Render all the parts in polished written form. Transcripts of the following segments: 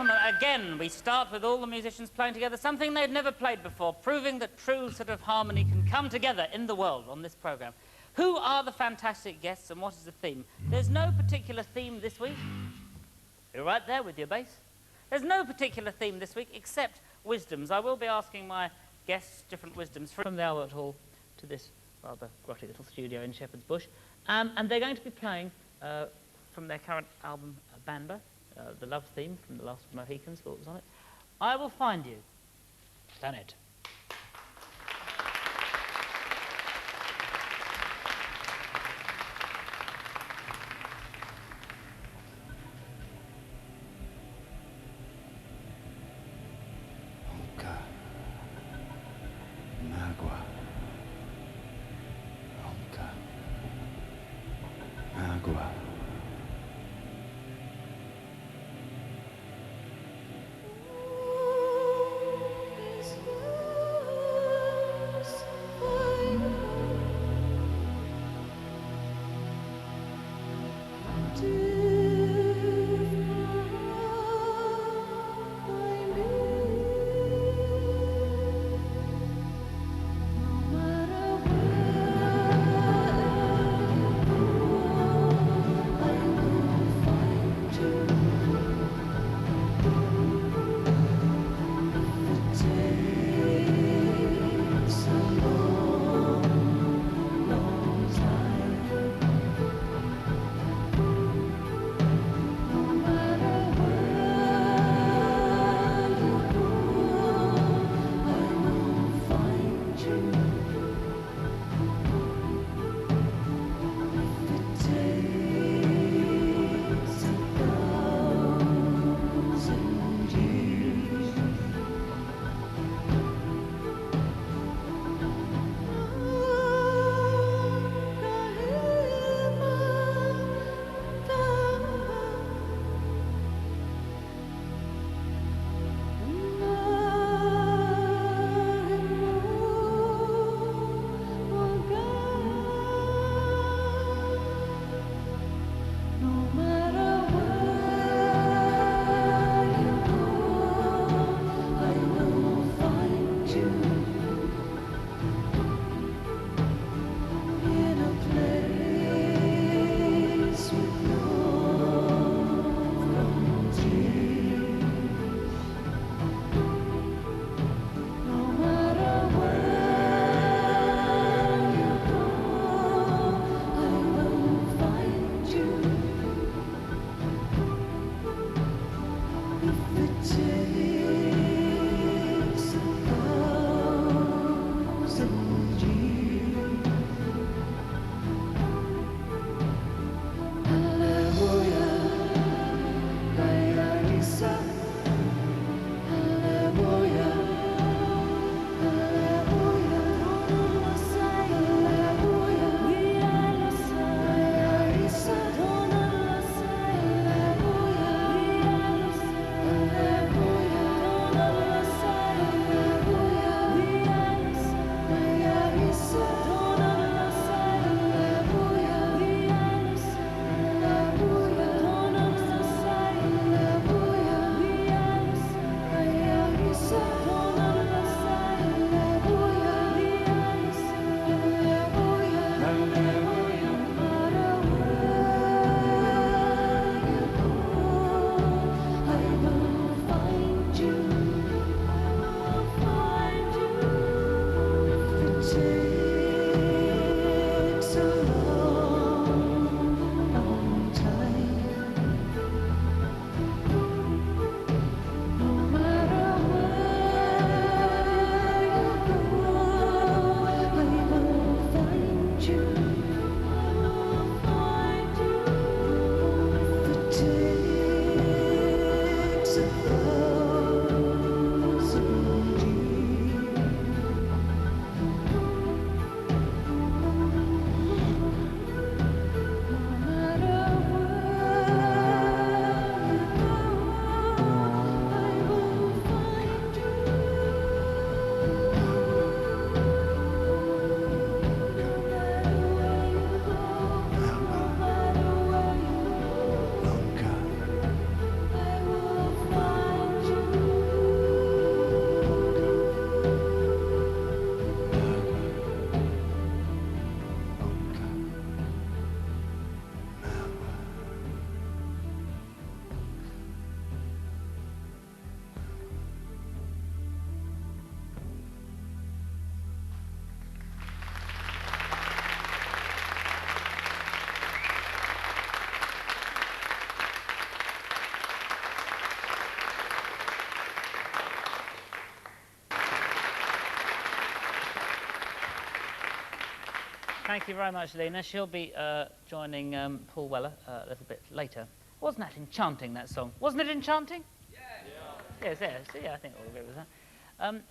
gentlemen, again, we start with all the musicians playing together, something they'd never played before, proving that true sort of harmony can come together in the world on this programme. Who are the fantastic guests and what is the theme? There's no particular theme this week. You're right there with your bass. There's no particular theme this week except wisdoms. I will be asking my guests different wisdoms from the Albert Hall to this rather grotty little studio in Shepherd's Bush. And they're going to be playing from their current album, Banba, the love theme from The Last of the Mohicans, thought was on it. I Will Find You. Done it. Agua. Thank you very much, Lena. She'll be joining Paul Weller a little bit later. Wasn't that enchanting, that song? Wasn't it enchanting? Yes, I think we'll agree with that.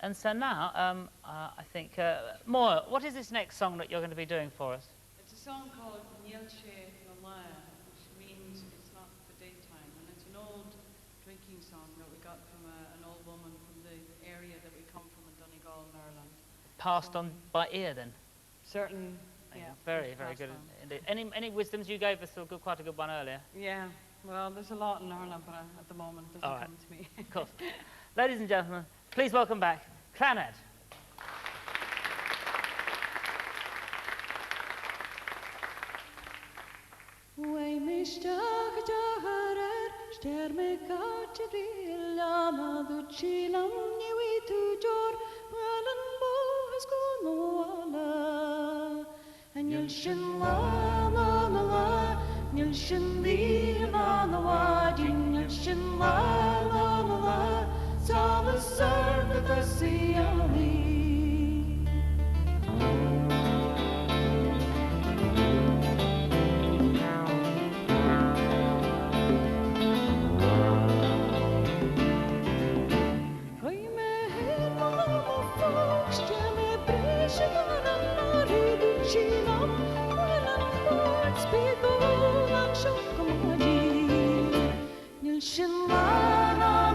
And so now, I think, Moa, what is this next song that you're going to be doing for us? It's a song called Nielche Nolaya, which means it's not the daytime. And it's an old drinking song that we got from an old woman from the area that we come from in Donegal, Ireland. Passed on by ear, then? Certain, yeah. Very, very good indeed. Any wisdoms? You gave us quite a good one earlier. Yeah, well, there's a lot in Ireland, but at the moment it doesn't come to me. Of course. Ladies and gentlemen, please welcome back Clannad. Way me stag jaharer, ster me katrilla, na du chilam ni we tu jor, walan bo has gone wala. And you'll shin la la la la, you'll shin the la la la, you'll shin la la la la, so the serve of the sea ali. Shin la la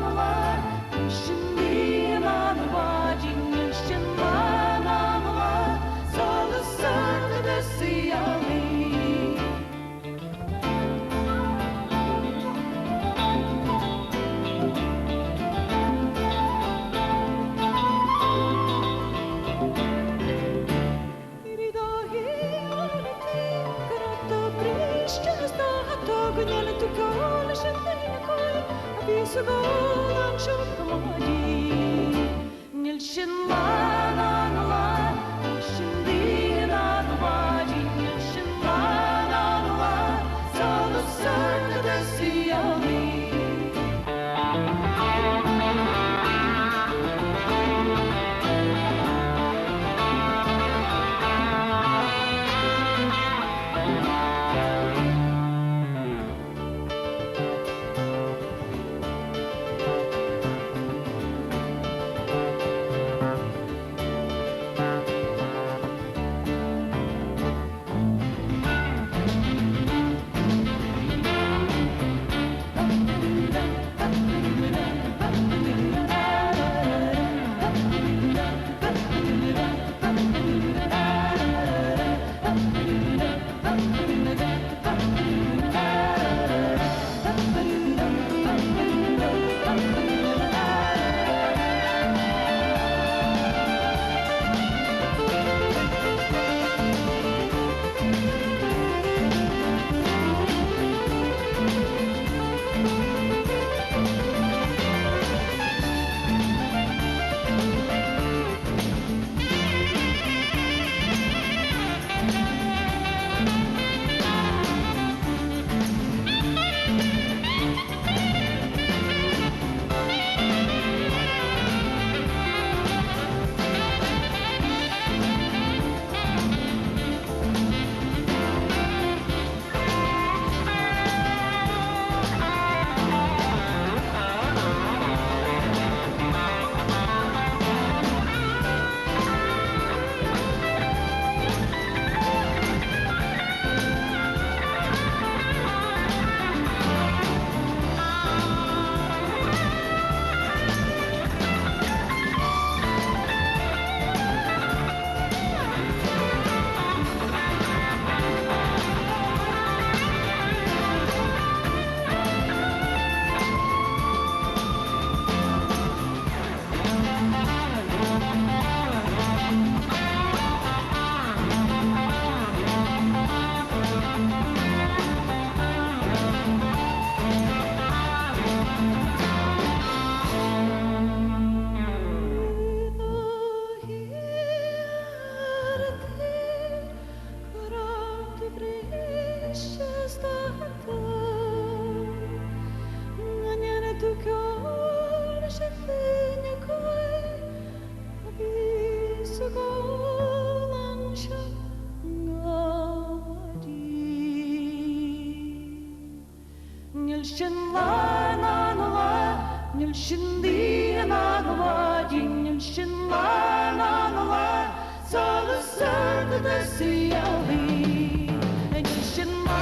Shindi Nagava, Jin Shinla Nagava, Sala Sarda Siali, and Shinla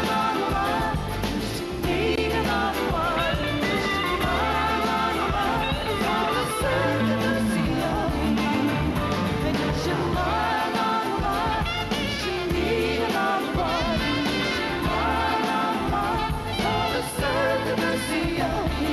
Nagava, Shindi Nagava, Shinla Nagava, Sala Sarda Siali, and Shinla Nagava, Shindi Nagava, Shinla Nagava, Sala Sarda Siali.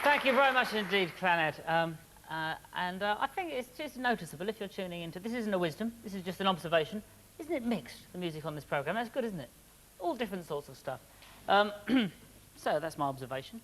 Thank you very much indeed, Clannad. I think it's just noticeable if you're tuning into... This isn't a wisdom, this is just an observation. Isn't it mixed, the music on this programme? That's good, isn't it? All different sorts of stuff. So that's my observation.